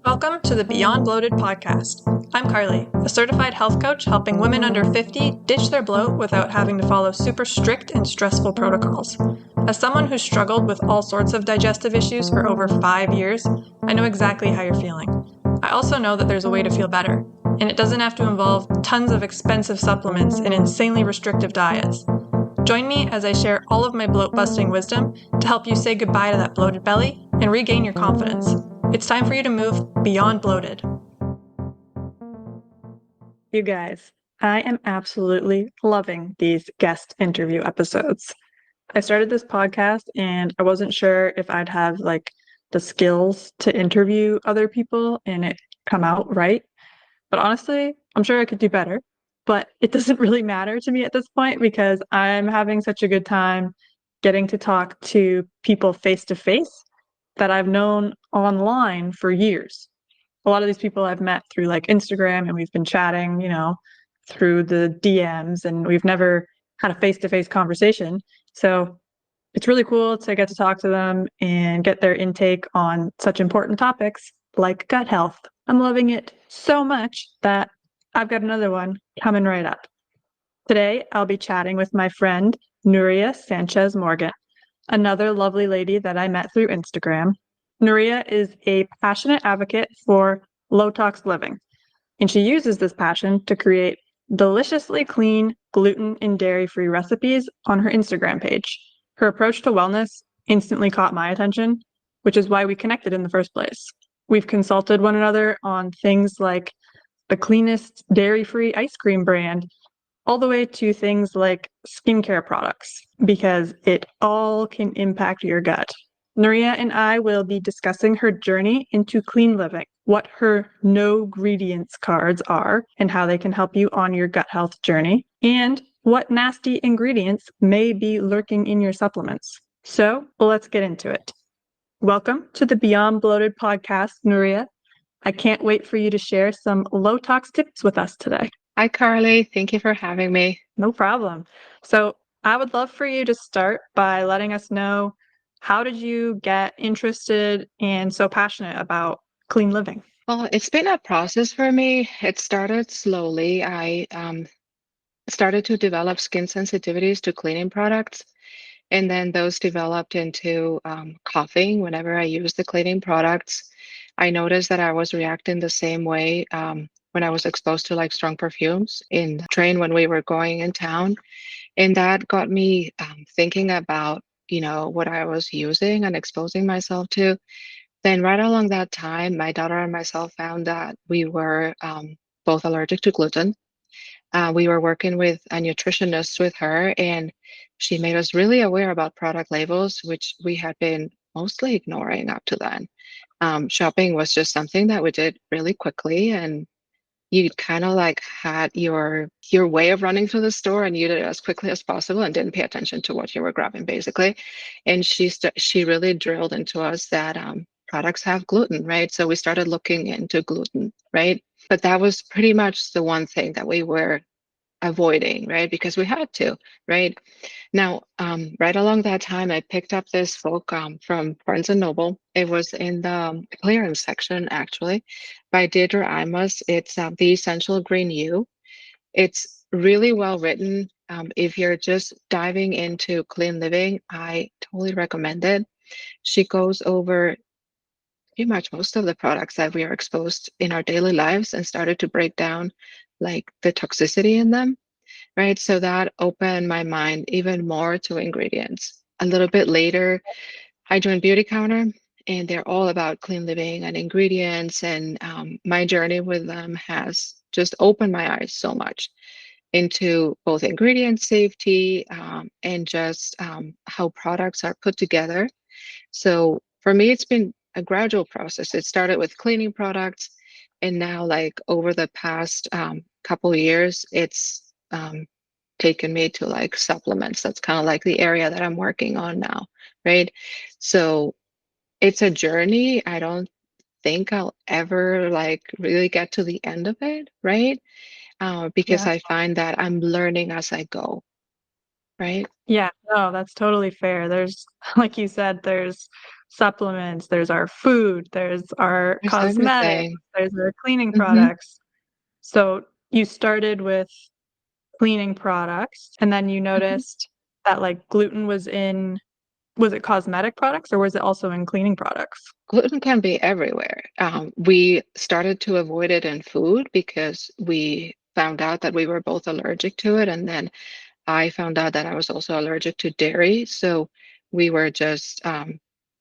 Welcome to the Beyond Bloated Podcast. I'm Carly, a certified health coach helping women under 50 ditch their bloat without having to follow super strict and stressful protocols. As someone who's struggled with all sorts of digestive issues for over 5 years, I know exactly how you're feeling. I also know that there's a way to feel better, and it doesn't have to involve tons of expensive supplements and insanely restrictive diets. Join me as I share all of my bloat-busting wisdom to help you say goodbye to that bloated belly and regain your confidence. It's time for you to move beyond bloated. You guys, I am absolutely loving these guest interview episodes. I started this podcast and I wasn't sure if I'd have the skills to interview other people and it come out right. But honestly, I'm sure I could do better. But it doesn't really matter to me at this point because I'm having such a good time getting to talk to people face to face that I've known online for years. A lot of these people I've met through Instagram and we've been chatting, through the DMs, and we've never had a face-to-face conversation. So it's really cool to get to talk to them and get their intake on such important topics like gut health. I'm loving it so much that I've got another one coming right up. Today, I'll be chatting with my friend, Nuria Sanchez Morgan, another lovely lady that I met through Instagram. Nuria is a passionate advocate for low-tox living, and she uses this passion to create deliciously clean, gluten and dairy-free recipes on her Instagram page. Her approach to wellness instantly caught my attention, which is why we connected in the first place. We've consulted one another on things like the cleanest dairy-free ice cream brand, all the way to things like skincare products, because it all can impact your gut. Nuria and I will be discussing her journey into clean living, what her no ingredients cards are, and how they can help you on your gut health journey, and what nasty ingredients may be lurking in your supplements. So let's get into it. Welcome to the Beyond Bloated Podcast, Nuria. I can't wait for you to share some low-tox tips with us today. Hi, Carly. Thank you for having me. No problem. So I would love for you to start by letting us know, how did you get interested and so passionate about clean living? Well, it's been a process for me. It started slowly. I started to develop skin sensitivities to cleaning products, and then those developed into coughing whenever I used the cleaning products. I noticed that I was reacting the same way when I was exposed to strong perfumes in the train when we were going in town. And that got me thinking about, what I was using and exposing myself to. Then right along that time, my daughter and myself found that we were both allergic to gluten. We were working with a nutritionist with her, and she made us really aware about product labels, which we had been mostly ignoring up to then. Shopping was just something that we did really quickly, and you kind of had your way of running through the store, and you did it as quickly as possible and didn't pay attention to what you were grabbing, basically. And she really drilled into us that products have gluten, right? So we started looking into gluten, right? But that was pretty much the one thing that we were avoiding, right? Because we had to, right? Now, right along that time, I picked up this book from Barnes and Noble. It was in the clearance section, actually, by Deirdre Imus. It's The Essential Green You. It's really well written. If you're just diving into clean living, I totally recommend it. She goes over pretty much most of the products that we are exposed in our daily lives and started to break down the toxicity in them, right? So that opened my mind even more to ingredients. A little bit later, I joined Beauty Counter, and they're all about clean living and ingredients. And my journey with them has just opened my eyes so much into both ingredient safety and just how products are put together. So for me, it's been a gradual process. It started with cleaning products, and now over the past couple of years, it's taken me to supplements. That's kind of the area that I'm working on now, right? So it's a journey. I don't think I'll ever really get to the end of it, right? Because Yeah. I find that I'm learning as I go. right? Yeah, no, that's totally fair. There's, like you said, there's supplements, there's our food, there's our There's cosmetics, everything. there's our cleaning Hmm. products. So you started with cleaning products, and then you noticed that like gluten was it cosmetic products or was it also in cleaning products? Gluten can be everywhere. We started to avoid it in food because we found out that we were both allergic to it. And then I found out that I was also allergic to dairy. So we were just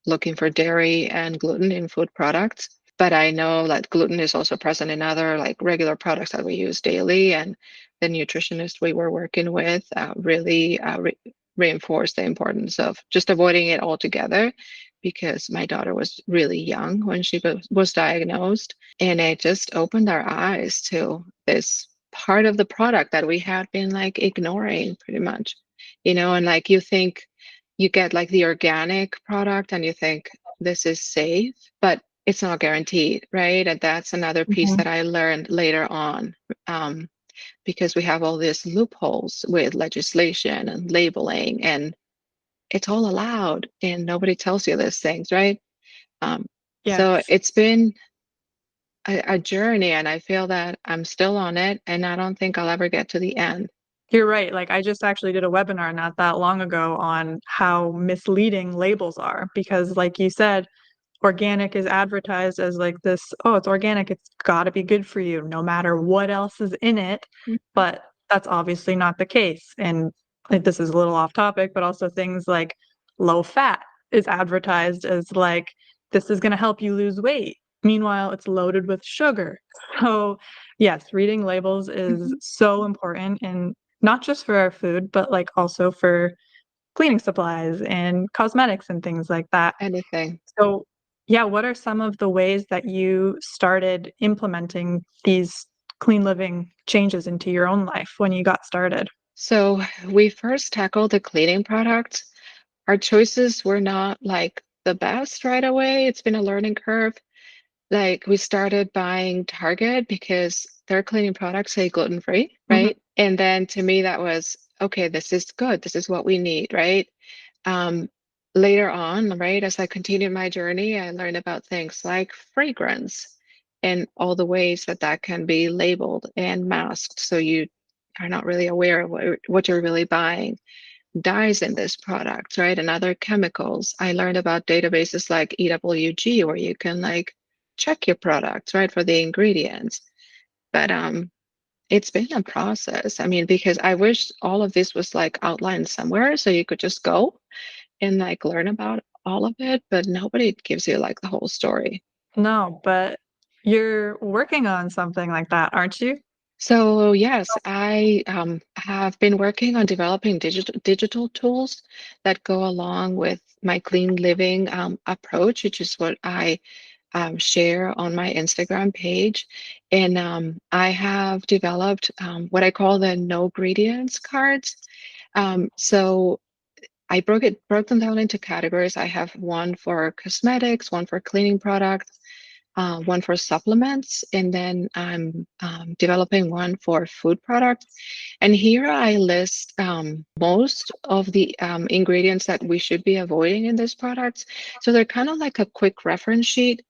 looking for dairy and gluten in food products. But I know that gluten is also present in other like regular products that we use daily. And the nutritionist we were working with really reinforced the importance of just avoiding it altogether because my daughter was really young when she was diagnosed. And it just opened our eyes to this part of the product that we had been like ignoring pretty much, and like you think you get like the organic product and you think this is safe, but it's not guaranteed, right? And that's another piece Mhm. that I learned later on, um, because we have all these loopholes with legislation and labeling, and it's all allowed, and nobody tells you these things, right? Um, so Yes. it's been a journey, and I feel that I'm still on it, and I don't think I'll ever get to the end. You're right. Like I just actually did a webinar not that long ago on how misleading labels are because like you said, organic is advertised as like this, oh, it's organic, it's got to be good for you no matter what else is in it. But that's obviously not the case. And like, this is a little off topic, but also things like low fat is advertised as like this is going to help you lose weight. Meanwhile, it's loaded with sugar. So, yes, reading labels is Mhm. so important and not just for our food, but like also for cleaning supplies and cosmetics and things like that. Anything. So, yeah, what are some of the ways that you started implementing these clean living changes into your own life when you got started? So we first tackled the cleaning products. Our choices were not like the best right away. It's been a learning curve. Like we started buying Target because their cleaning products say gluten free, Mhm. right? And then to me, that was okay, this is good. This is what we need, right? Um, Later on, right, as I continued my journey, I learned about things like fragrance and all the ways that that can be labeled and masked so you are not really aware of what you're really buying. Dyes in this product, right, and other chemicals. I learned about databases like EWG where you can like check your products, right, for the ingredients. But it's been a process. I mean, because I wish all of this was like outlined somewhere so you could just go and like learn about all of it, but nobody gives you like the whole story. No, but you're working on something like that, aren't you? So yes, I have been working on developing digital tools that go along with my clean living approach, which is what I share on my Instagram page. And I have developed what I call the no gradients cards. So I broke them down into categories. I have one for cosmetics, one for cleaning products, one for supplements, and then I'm developing one for food products. And here I list most of the ingredients that we should be avoiding in these products. So they're kind of like a quick reference sheet.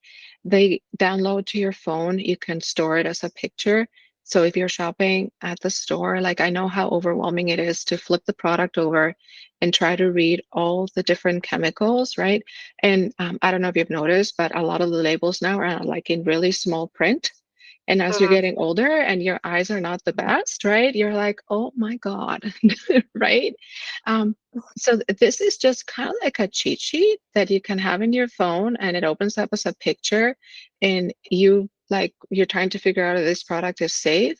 They download to your phone. You can store it as a picture. So if you're shopping at the store, like I know how overwhelming it is to flip the product over and try to read all the different chemicals, right? And I don't know if you've noticed, but a lot of the labels now are like in really small print. And as you're Mhm. getting older and your eyes are not the best, right? You're like, oh my God, right? Um, so this is just kind of like a cheat sheet that you can have in your phone, and it opens up as a picture, and you're trying to figure out if this product is safe,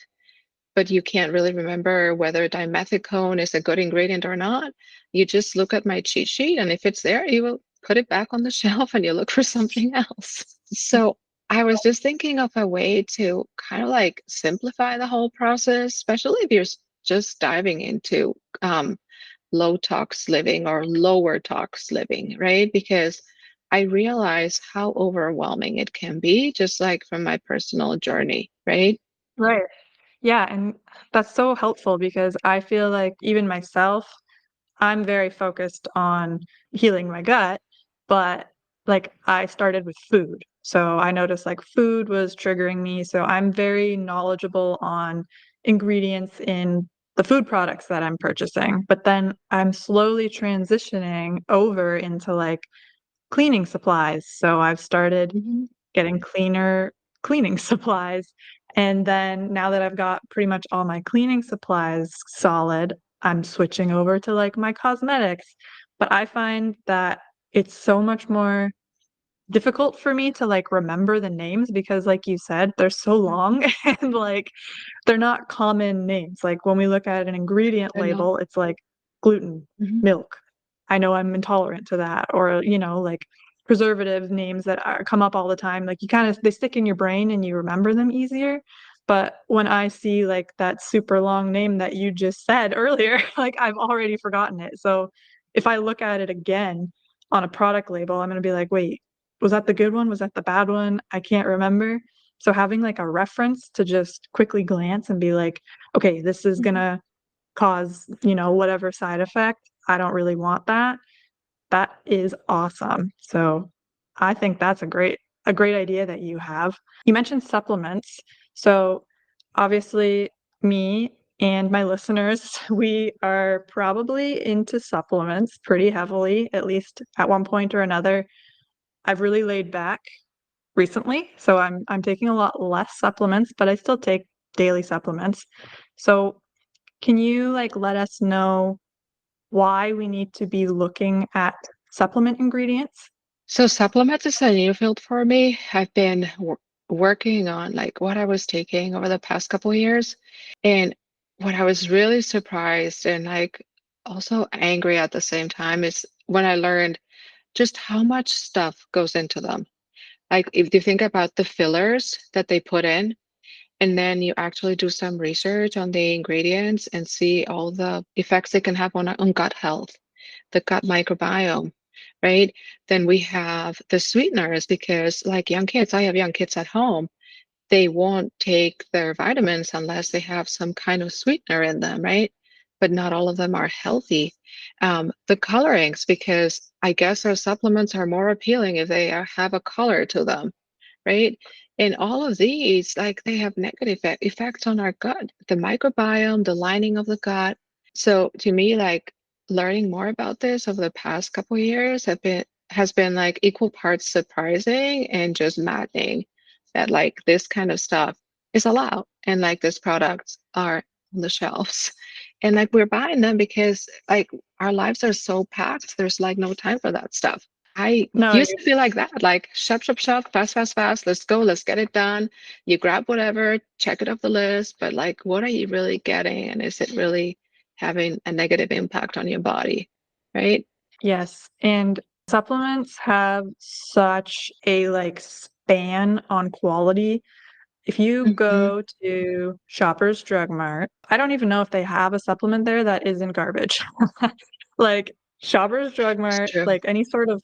but you can't really remember whether dimethicone is a good ingredient or not. You just look at my cheat sheet, and if it's there, you will put it back on the shelf and you look for something else. So I was just thinking of a way to kind of like simplify the whole process, especially if you're just diving into low tox living or lower tox living, right? Because I realize how overwhelming it can be, just like from my personal journey, right? Right. Yeah, and that's so helpful because I feel like even myself, I'm very focused on healing my gut, but like I started with food. So I noticed like food was triggering me. So I'm very knowledgeable on ingredients in the food products that I'm purchasing. But then I'm slowly transitioning over into like cleaning supplies. So I've started Mhm. getting cleaner cleaning supplies. And then now that I've got pretty much all my cleaning supplies solid, I'm switching over to like my cosmetics. But I find that it's so much more difficult for me to like remember the names because like you said, they're so long and like they're not common names. Like when we look at an ingredient I know. label, it's like gluten, Mhm. milk. I know I'm intolerant to that. Or, like preservative names that come up all the time. Like you kind of, they stick in your brain and you remember them easier. But when I see like that super long name that you just said earlier, like I've already forgotten it. So if I look at it again on a product label, I'm going to be like, wait, was that the good one? Was that the bad one? I can't remember. So having like a reference to just quickly glance and be like, okay, this is Mhm. gonna cause, whatever side effect. I don't really want that. That is awesome. So I think that's a great idea that you have. You mentioned supplements. So obviously me and my listeners, we are probably into supplements pretty heavily, at least at one point or another. I've really laid back recently, so I'm taking a lot less supplements, but I still take daily supplements. So, can you like let us know why we need to be looking at supplement ingredients? So supplements is a new field for me. I've been working on like what I was taking over the past couple of years. And what I was really surprised and like also angry at the same time is when I learned just how much stuff goes into them. Like if you think about the fillers that they put in, and then you actually do some research on the ingredients and see all the effects they can have on gut health, the gut microbiome, right? Then we have the sweeteners because, like young kids, I have young kids at home. They won't take their vitamins unless they have some kind of sweetener in them, right? But not all of them are healthy. The colorings, because I guess our supplements are more appealing if they have a color to them, right? And all of these, like they have negative effects on our gut, the microbiome, the lining of the gut. So to me, like learning more about this over the past couple of years has been like equal parts surprising and just maddening that like this kind of stuff is allowed and like these products are on the shelves. And like we're buying them because like our lives are so packed, there's like no time for that stuff. I No, used to feel like that, like shop, shop, shop, fast, fast, fast. Let's go, let's get it done. You grab whatever, check it off the list, but like, what are you really getting? And is it really having a negative impact on your body? Right? yes. And supplements have such a like span on quality. If you Hmm. go to Shoppers Drug Mart, I don't even know if they have a supplement there that isn't garbage. Like Shoppers Drug It's Mart, true. like any sort of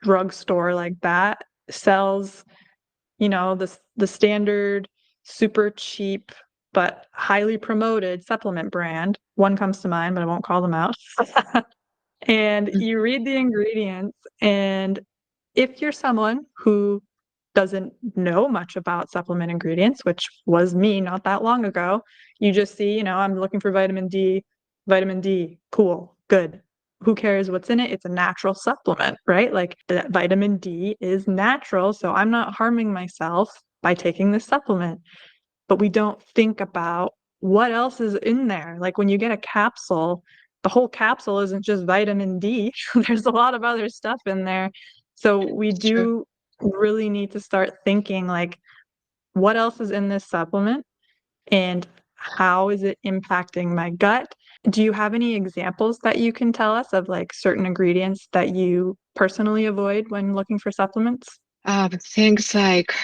drugstore like that sells, the standard super cheap but highly promoted supplement brand. One comes to mind, but I won't call them out. And you Mhm. read the ingredients, and if you're someone who doesn't know much about supplement ingredients, which was me not that long ago, you just see, I'm looking for vitamin D, cool, good. Who cares what's in it? It's a natural supplement, right? Like that vitamin D is natural, so I'm not harming myself by taking this supplement. But we don't think about what else is in there. Like when you get a capsule, the whole capsule isn't just vitamin D. There's a lot of other stuff in there. So we It's true. do really need to start thinking like, what else is in this supplement and how is it impacting my gut? Do you have any examples that you can tell us of like certain ingredients that you personally avoid when looking for supplements? Things like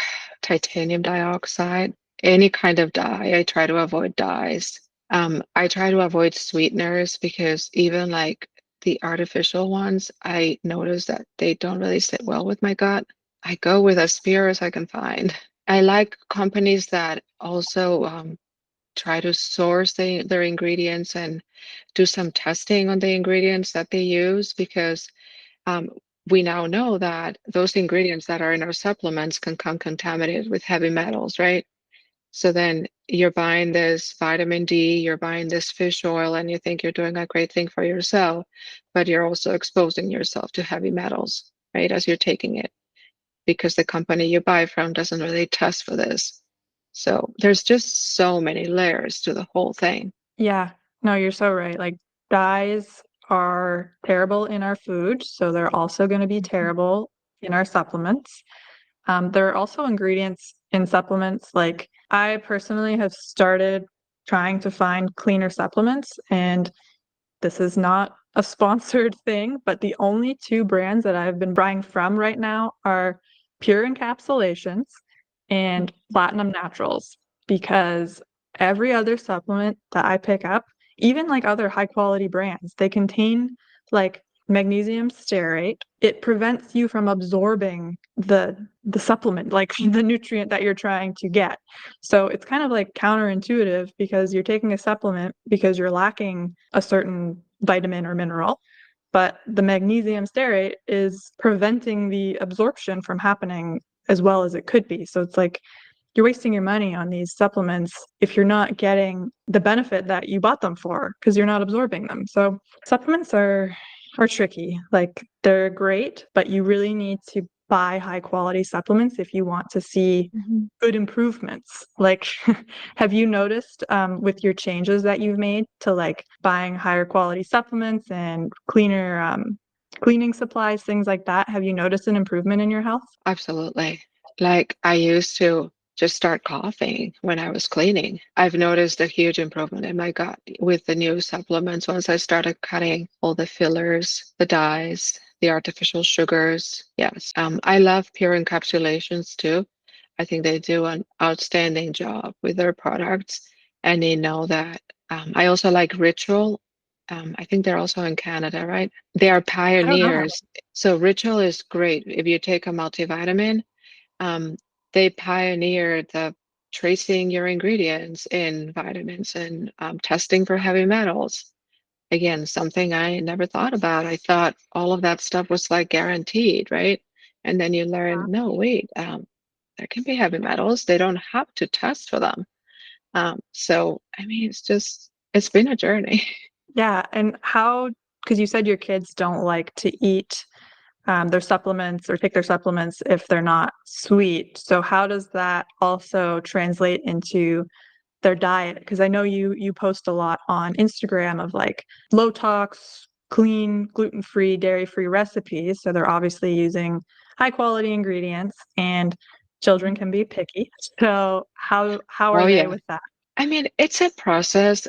titanium dioxide, any kind of dye. I try to avoid dyes. I try to avoid sweeteners because even like the artificial ones, I notice that they don't really sit well with my gut. I go with as pure as I can find. I like companies that also try to source their ingredients and do some testing on the ingredients that they use, because um, we now know that those ingredients that are in our supplements can come contaminated with heavy metals, right? So then you're buying this vitamin D, you're buying this fish oil, and you think you're doing a great thing for yourself, but you're also exposing yourself to heavy metals, right, as you're taking it, because the company you buy from doesn't really test for this. So there's just so many layers to the whole thing. Yeah, no, you're so right. Like dyes are terrible in our food, so they're also going to be terrible in our supplements. There are also ingredients in supplements. Like I personally have started trying to find cleaner supplements, and this is not a sponsored thing, but the only two brands that I've been buying from right now are Pure Encapsulations and Platinum Naturals, because every other supplement that I pick up, even like other high quality brands, they contain like magnesium stearate. It prevents you from absorbing the supplement, like the nutrient that you're trying to get. So it's kind of like counterintuitive, because you're taking a supplement because you're lacking a certain vitamin or mineral, but the magnesium stearate is preventing the absorption from happening as well as it could be. So it's like you're wasting your money on these supplements if you're not getting the benefit that you bought them for, because you're not absorbing them. So supplements are tricky. Like they're great, but you really need to buy high quality supplements if you want to see good improvements. Like, have you noticed with your changes that you've made to like buying higher quality supplements and cleaner cleaning supplies, things like that? Have you noticed an improvement in your health? Absolutely. Like I used to just start coughing when I was cleaning. I've noticed a huge improvement in my gut with the new supplements once I started cutting all the fillers, the dyes, the artificial sugars. Yes. I love Pure Encapsulations too. I think they do an outstanding job with their products, and they know that. I also like Ritual. I think they're also in Canada, right? They are I don't know. pioneers. So Ritual is great. If you take a multivitamin, um, they pioneered the tracing your ingredients in vitamins and testing for heavy metals. Again, something I never thought about. I thought all of that stuff was like guaranteed, right? And then you learn, no, wait, there can be heavy metals. They don't have to test for them. So, I mean, it's been a journey. Yeah, and how, because you said your kids don't like to eat their supplements or take their supplements if they're not sweet. So how does that also translate into their diet? Because I know you post a lot on Instagram of like low-tox, clean, gluten-free, dairy-free recipes. So they're obviously using high quality ingredients, and children can be picky. So how Oh, are they yeah. with that? I mean, it's a process.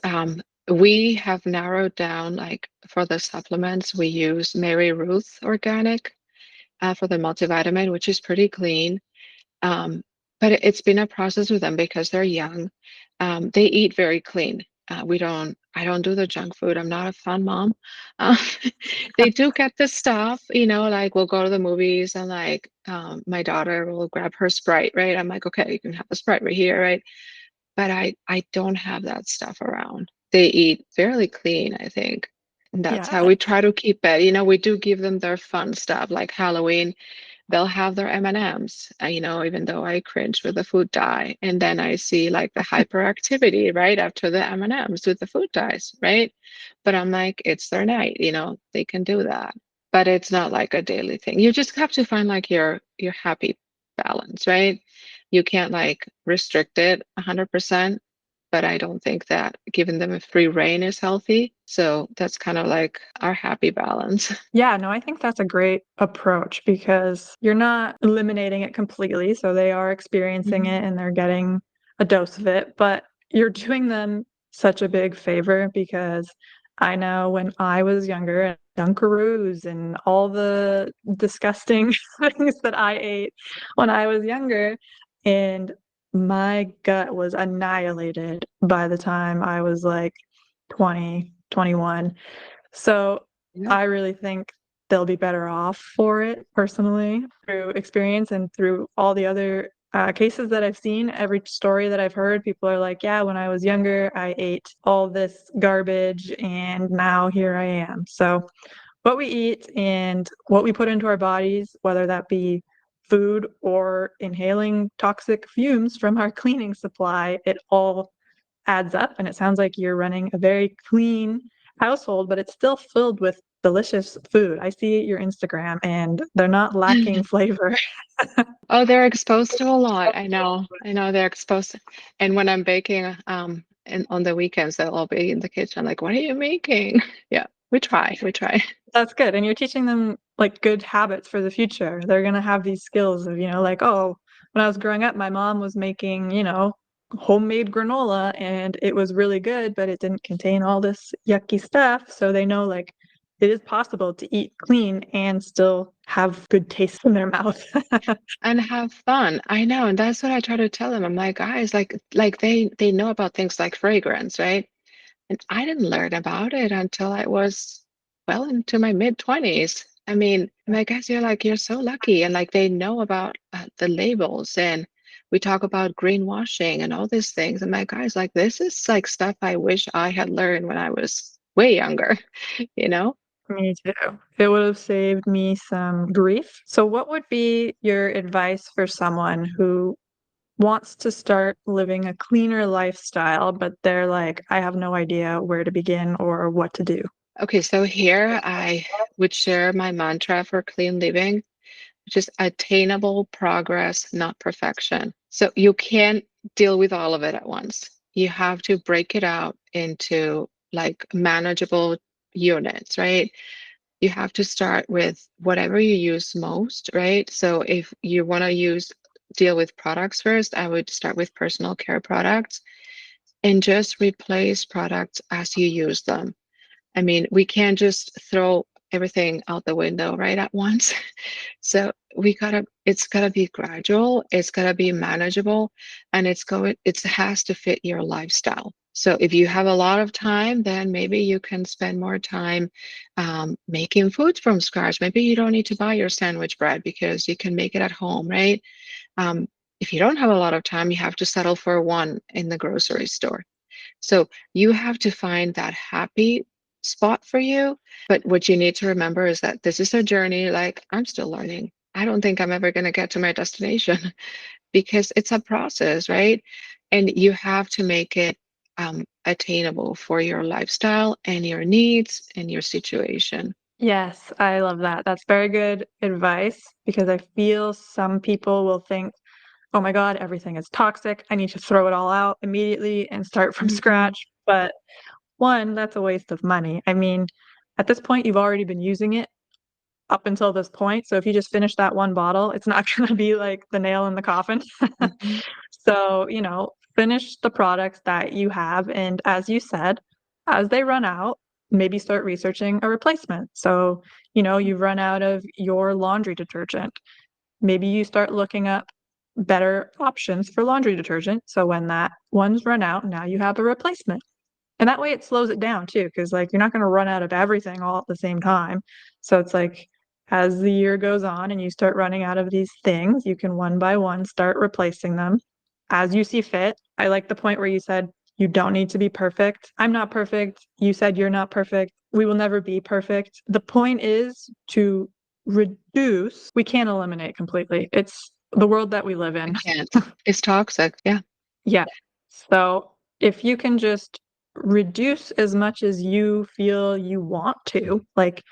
We have narrowed down, like for the supplements, we use Mary Ruth Organic for the multivitamin, which is pretty clean. Um, but it's been a process with them because they're young. They eat very clean. I don't do the junk food. I'm not a fun mom. Uh, they do get the stuff, like we'll go to the movies and like my daughter will grab her Sprite, right? I'm like, okay, you can have the Sprite right here, right? But I don't have that stuff around. They eat fairly clean, I think. And that's how Yeah. we try to keep it. We do give them their fun stuff like Halloween. They'll have their M&Ms, even though I cringe with the food dye. And then I see like the hyperactivity right after the M&Ms with the food dyes, right? But I'm like, it's their night, they can do that. But it's not like a daily thing. You just have to find like your happy balance, right? You can't like restrict it 100%, but I don't think that giving them a free rein is healthy. So that's kind of like our happy balance. Yeah, no, I think that's a great approach, because you're not eliminating it completely. So they are experiencing Mhm. it and they're getting a dose of it, but you're doing them such a big favor, because I know when I was younger, Dunkaroos and all the disgusting things that I ate when I was younger, and my gut was annihilated by the time I was like 20, 21. So Yeah. I really think they'll be better off for it personally, through experience and through all the other cases that I've seen, every story that I've heard, people are like, yeah, when I was younger, I ate all this garbage and now here I am. So what we eat and what we put into our bodies, whether that be food or inhaling toxic fumes from our cleaning supply, it all adds up. And it sounds like you're running a very clean household, but it's still filled with delicious food. I see your Instagram and they're not lacking flavor. Oh, they're exposed to a lot. I know they're exposed. And when I'm baking, and on the weekends, they'll all be in the kitchen, like, what are you making? Yeah, we try. That's good. And you're teaching them like good habits for the future. They're going to have these skills of, like, oh, when I was growing up, my mom was making, homemade granola and it was really good, but it didn't contain all this yucky stuff. So they know like it is possible to eat clean and still have good taste in their mouth. And have fun. I know, and that's what I try to tell them. I'm like, guys, like they know about things like fragrance, right? And I didn't learn about it until I was well into my mid 20s. I mean, my guys, you're so lucky. And like they know about the labels and we talk about greenwashing and all these things. And my guys, like this is like stuff I wish I had learned when I was way younger, you know? Me too. It would have saved me some grief. So, what would be your advice for someone who wants to start living a cleaner lifestyle, but they're like, I have no idea where to begin or what to do? Okay, so here I would share my mantra for clean living, which is attainable progress, not perfection. So you can't deal with all of it at once. You have to break it out into like manageable units, right? You have to start with whatever you use most, right? So if you want to deal with products first, I would start with personal care products and just replace products as you use them. I mean, we can't just throw everything out the window right at once. So it's gotta be gradual, it's gotta be manageable, and it has to fit your lifestyle. So if you have a lot of time, then maybe you can spend more time making foods from scratch. Maybe you don't need to buy your sandwich bread because you can make it at home, right? Um, if you don't have a lot of time, you have to settle for one in the grocery store. So you have to find that happy spot for you. But what you need to remember is that this is a journey. Like I'm still learning. I don't think I'm ever going to get to my destination because it's a process, right? And you have to make it attainable for your lifestyle and your needs and your situation. Yes, I love that. That's very good advice because I feel some people will think, oh my God, everything is toxic. I need to throw it all out immediately and start from Mhm. scratch. But one, that's a waste of money. I mean, at this point, you've already been using it up until this point. So if you just finish that one bottle, it's not going to be like the nail in the coffin. Mhm. So, finish the products that you have. And as you said, as they run out, maybe start researching a replacement. So, you've run out of your laundry detergent. Maybe you start looking up better options for laundry detergent. So when that one's run out, now you have a replacement. And that way it slows it down too, because like you're not going to run out of everything all at the same time. So it's like as the year goes on and you start running out of these things, you can one by one start replacing them as you see fit. I like the point where you said you don't need to be perfect. I'm not perfect. You said you're not perfect. We will never be perfect. The point is to reduce. We can't eliminate completely. It's the world that we live I in. can't. It's toxic. Yeah. Yeah. So if you can just reduce as much as you feel you want to, like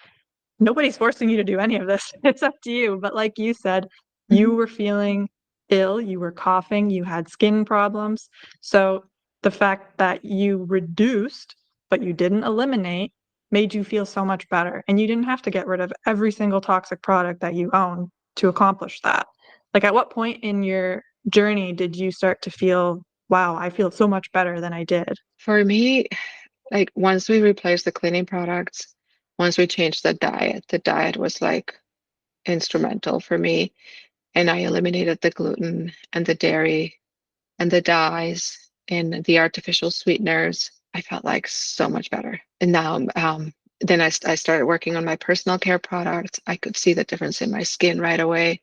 nobody's forcing you to do any of this. It's up to you. But like you said, you Mhm. were feeling ill, you were coughing, you had skin problems. So the fact that you reduced, but you didn't eliminate, made you feel so much better. And you didn't have to get rid of every single toxic product that you own to accomplish that. Like, at what point in your journey did you start to feel, wow, I feel so much better than I did? For me, like once we replaced the cleaning products, once we changed the diet was like instrumental for me. And I eliminated the gluten and the dairy and the dyes and the artificial sweeteners. I felt like so much better. And now, then I started working on my personal care products. I could see the difference in my skin right away.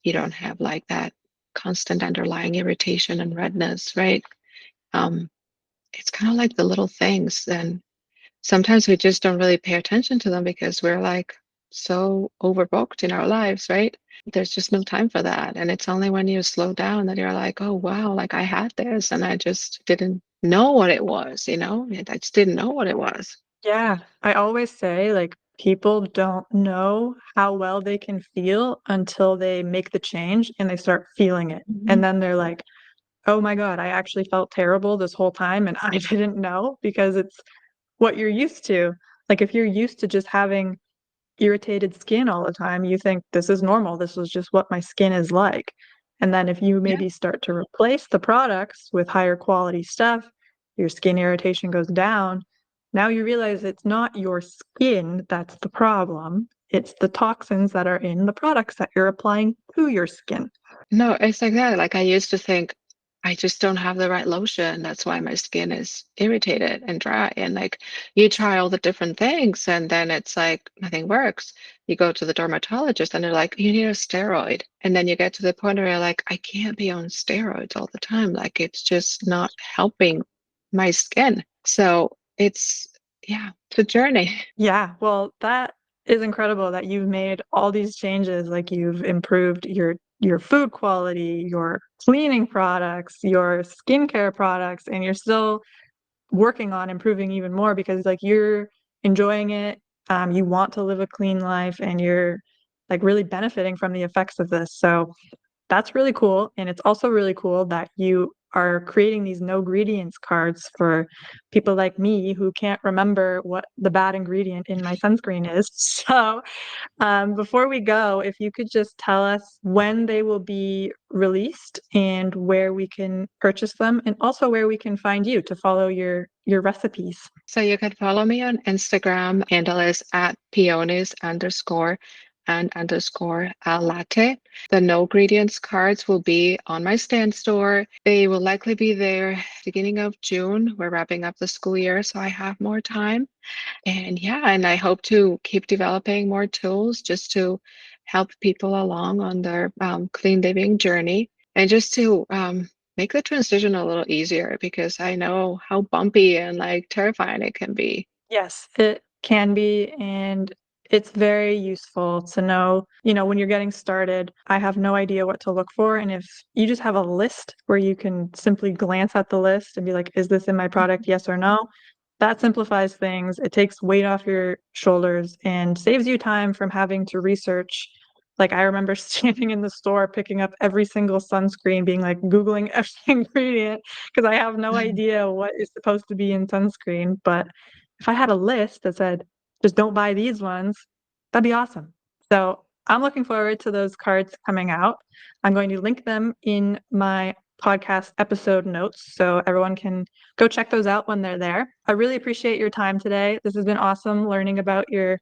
You don't have like that. constant underlying irritation and redness, right? Um, it's kind of like the little things, and sometimes we just don't really pay attention to them because we're like so overbooked in our lives, right? There's just no time for that. And it's only when you slow down that you're like, oh, wow, like I had this and I just didn't know what it was, I just didn't know what it was. Yeah, I always say like people don't know how well they can feel until they make the change and they start feeling it. And Mhm. then they're like, oh my God, I actually felt terrible this whole time and I didn't know because it's what you're used to. Like if you're used to just having irritated skin all the time, you think this is normal. This is just what my skin is like. And then if you Yeah. maybe start to replace the products with higher quality stuff, your skin irritation goes down. Now you realize it's not your skin that's the problem. It's the toxins that are in the products that you're applying to your skin. No, it's like that. Like I used to think I just don't have the right lotion. That's why my skin is irritated and dry. And like you try all the different things and then it's like nothing works. You go to the dermatologist and they're like, you need a steroid. And then you get to the point where you're like, I can't be on steroids all the time. Like it's just not helping my skin. So yeah, it's a journey. Yeah, well, that is incredible that you've made all these changes. Like you've improved your food quality, your cleaning products, your skincare products, and you're still working on improving even more because like you're enjoying it. You want to live a clean life and you're like really benefiting from the effects of this. So that's really cool. And it's also really cool that you are creating these no ingredients cards for people like me who can't remember what the bad ingredient in my sunscreen is. So, before we go, if you could just tell us when they will be released and where we can purchase them, and also where we can find you to follow your recipes. So you can follow me on Instagram. Handle is at peonies underscore and underscore latte. The no ingredients cards will be on my stand store. They will likely be there beginning of June. We're wrapping up the school year, so I have more time. And yeah, and I hope to keep developing more tools just to help people along on their clean living journey and just to make the transition a little easier because I know how bumpy and like terrifying it can be. Yes, it can be, and it's very useful to know, when you're getting started, I have no idea what to look for. And if you just have a list where you can simply glance at the list and be like, is this in my product? Yes or no? That simplifies things. It takes weight off your shoulders and saves you time from having to research. Like I remember standing in the store, picking up every single sunscreen, being like Googling every ingredient because I have no idea what is supposed to be in sunscreen. But if I had a list that said, just don't buy these ones, that'd be awesome. So I'm looking forward to those cards coming out. I'm going to link them in my podcast episode notes so everyone can go check those out when they're there. I really appreciate your time today. This has been awesome learning about your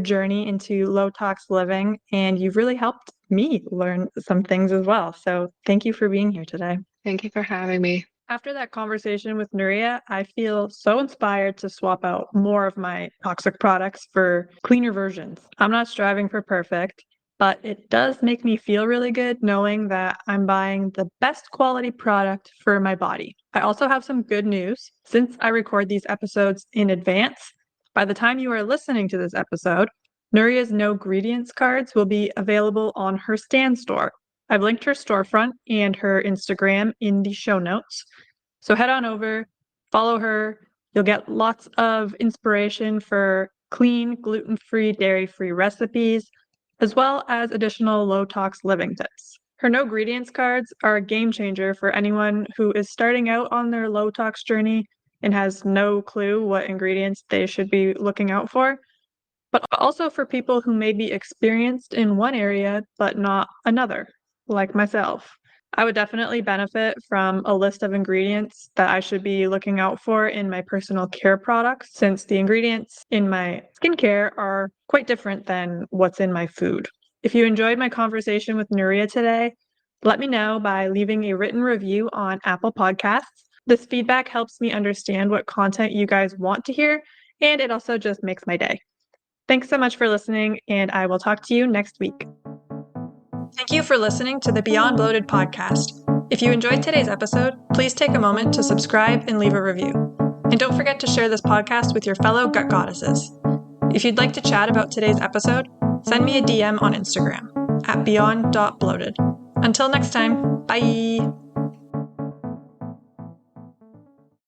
journey into low tox living, and you've really helped me learn some things as well. So thank you for being here today. Thank you for having me. After that conversation with Nuria, I feel so inspired to swap out more of my toxic products for cleaner versions. I'm not striving for perfect, but it does make me feel really good knowing that I'm buying the best quality product for my body. I also have some good news. Since I record these episodes in advance, by the time you are listening to this episode, Nuria's no ingredients cards will be available on her stand store. I've linked her storefront and her Instagram in the show notes. So head on over, follow her. You'll get lots of inspiration for clean, gluten-free, dairy-free recipes, as well as additional low-tox living tips. Her no ingredients cards are a game changer for anyone who is starting out on their low-tox journey and has no clue what ingredients they should be looking out for, but also for people who may be experienced in one area but not another, like myself. I would definitely benefit from a list of ingredients that I should be looking out for in my personal care products, since the ingredients in my skincare are quite different than what's in my food. If you enjoyed my conversation with Nuria today, let me know by leaving a written review on Apple Podcasts. This feedback helps me understand what content you guys want to hear, and it also just makes my day. Thanks so much for listening, and I will talk to you next week. Thank you for listening to the Beyond Bloated podcast. If you enjoyed today's episode, please take a moment to subscribe and leave a review. And don't forget to share this podcast with your fellow gut goddesses. If you'd like to chat about today's episode, send me a DM on Instagram at beyond.bloated. Until next time, bye!